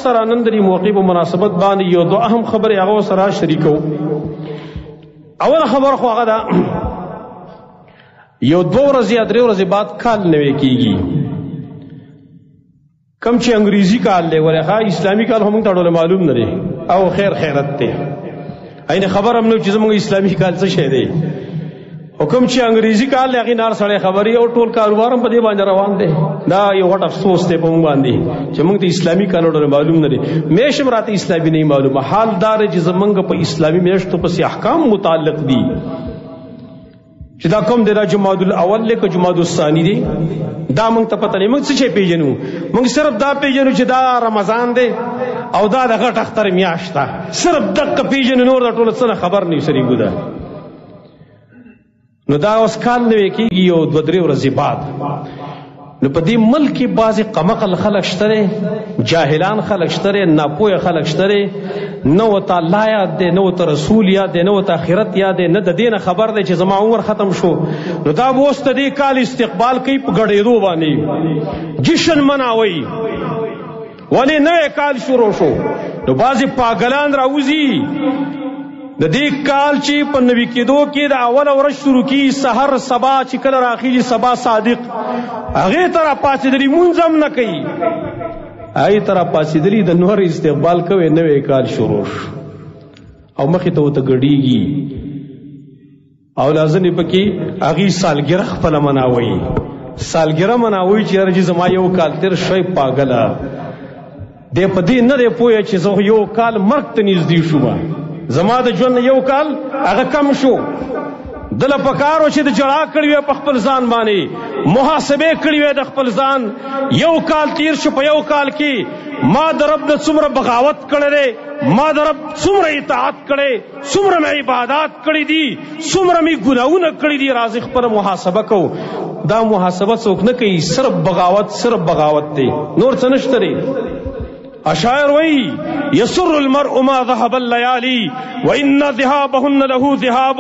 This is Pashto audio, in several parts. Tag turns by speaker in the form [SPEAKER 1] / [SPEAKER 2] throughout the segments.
[SPEAKER 1] سره نن د موقع په مناسبت باندې یو دوه اهم خبرې هغه سره شریکو. اول خبر خو هغه ده یو 2 ورځې یا 3 ورځې بعد کال نوی کیږي، کم چې انګریزي کال دی ورخه اسلامي کال هم ته ډول معلوم نه دی او خیرت ته اینه خبر هم نو چې زموږ اسلامي کال څه شی دی. حکم چې انګریزي کال لغې نار سره خبري او ټول کاروبار هم په دې باندې روان دی. دا یو غټ افسوس دی په موږ باندې چې موږ ته اسلامي کال ډول معلوم نه دی. میشم راته اسلامي نه معلومه. حال دار چې زمونږ په اسلامي میشتو په احکام متعلق دي چې دا کوم دی، دا جمادی الاول له جمادی الثانی دی، دا موږ ته پته نه. موږ څه پیژنو؟ موږ صرف دا پیژنو چې دا رمضان دی او دا د غټ اختر میاشت ده، صرف دغه پیژنو، نور د ټول څه خبر نه سړي ګوده. نو دا اوس کال نوی کېږي یو 2-3 ورځې بعد. نو په دې ملک کې بعضې قمقل خلک شته، جاهلان خلک شته، ناپوهه خلک شته، نه ورته الله یاد دی، نه ورته رسول یاد دی، نه ورته آخرت یاد دی، نه د دې نه خبر دی چې زما عمر ختم شو. نو دا به اوس د دې کال استقبال کوي په ګډېدو باندې، جشن مناوي ولې نوی کال شروع شو. نو بعضې پاگلان راوځي د دې کال چې په نوي کېدو کې د اول ورځ شروع کی، سحر سبا چې کله راخیږي سبا صادق، هغې ته راپاڅېدلي مونځ هم نه کوي، هغې ته راپاڅېدلي د نور استقبال کوي، نوی کال شروع شو او مخې ته ورته ګډېږي او لازمې پکې هغې سالګره خپله مناوي، سالګره مناوي چې یاره چې زما یو کال تېر شوی پاګله دی، په دې نه دی پوهه چې زه یو کال مرګ ته نږدې شومه، زما د ژوند یو کال هغه کم شو. دله پکارو چې د جړا کړی وي په خپل ځان باندې، محاسبه کړی وي د خپل ځان. یو کال تیر شو، په یو کال کې ما د رب د څومره بغاوت کړی، ما د رب څومره اطاعت کړی، څومره مې عبادات کړی دي، څومره مې ګناهونه کړی دي. راځي خپله محاسبه کو. دا محاسبه څوک نه کوي، صرف بغاوت، صرف بغاوت دی، نور څه نشته دی. اشاعر وی یسر المرء ما ذهب الليالي وان ذهابهن له ذهاب.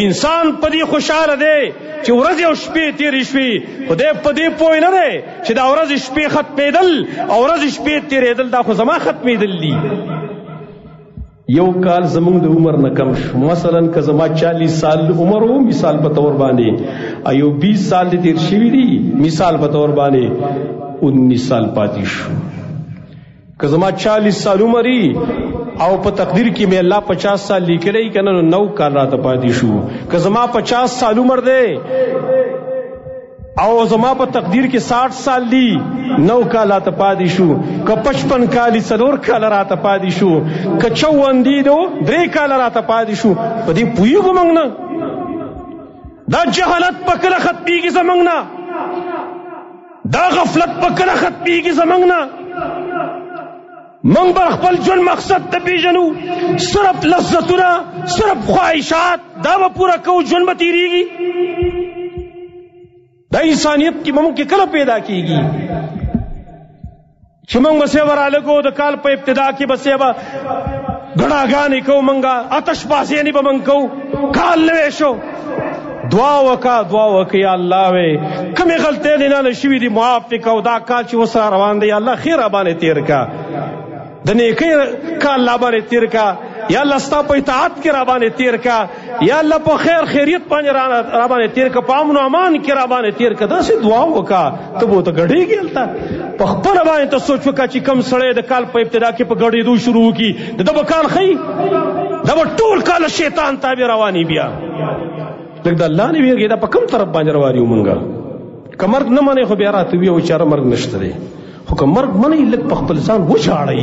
[SPEAKER 1] انسان پدی خوشاله دی چې ورځ او شپې تیرې شوې، خدای پدی پوه نه دی چې دا ورځ شپې ختمېدل او ورځ شپې تیرېدل دا خو زما ختمېدل دي. یو کال زمونږ د عمر نه کم شو. مثلا که زما 40 سال عمر و، مثال په تور باندې ایو 20 سال دې تیر شوي دي، مثال په تور باندې 19 سال پاتې شو. که زما 40 سال عمری او په تقدیر کې مې الله 50 سال لیکلی کنه، نو 9 کال راته پاتې شو. که زما 50 سال عمر دی او زما په تقدیر کې 60 سال دی، 9 کال راته پاتې شو. که 55 کال 4 کال راته پاتې شو. که 54 دی 3 کال راته پاتې شو. په دې پوهېږو موږ نه. دا جهالت په کله ختمېږي زموږ نه، دا غفلت په کله ختمېږي زموږ نه. منگ بر خپل ژوند مقصد ته پیژنو، صرف لذتونه، صرف خواہشات دا به پورا کو، ژوند به تیریږي. دا انسانیت کی موږ کې کله پیدا کیږي چې موږ به سیبه رالګو د کال په ابتدا کې به سیبه ګډاګانې کوو، موږ آتش بازیانې به موږ کوو. کال نوی شو، دعا وکړه یا الله وې کمې غلطۍ دې نه شوي دي معاف دې کو. دا کال چې اوس را روان دی یا الله خیر را باندې تیر کا، د نیکۍ کال را باندې تیر کا، یا الله ستا په اطاعت کې را باندې تیر کا، یا الله په خیر خیریت باندې را باندې تیر کا، په امن و امان کې را باندې تیر کا. داسې دعا وکړه ته به ورته ګډېږي. هلته په خپله باندې ته سوچ وکړه چې کوم سړی د کال په ابتدا کې په ګډېدو شروع وکړي، د ده به کال ښایي، دا به ټول کال شیطان تابع رواني. بیا لږ د الله نه ویرېږي، دا په کوم طرف باندې روان یو مونږ. که مرګ نه منې خو بیا راته وي او چاره مرګ نشته دی، خو که مرګ منئ لږ په خپل ځان وژاړئ،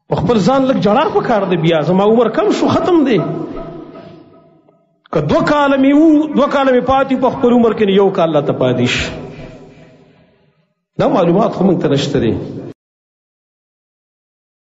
[SPEAKER 1] په خپل ځان لږ جړا پکار دی. بیا زما عمر کم شو، ختم دی. که 2 کاله مې پاتې په خپل عمر کې، 1 کال لا ته پاتې شي. دا معلومات خو موږ ته نشته دی.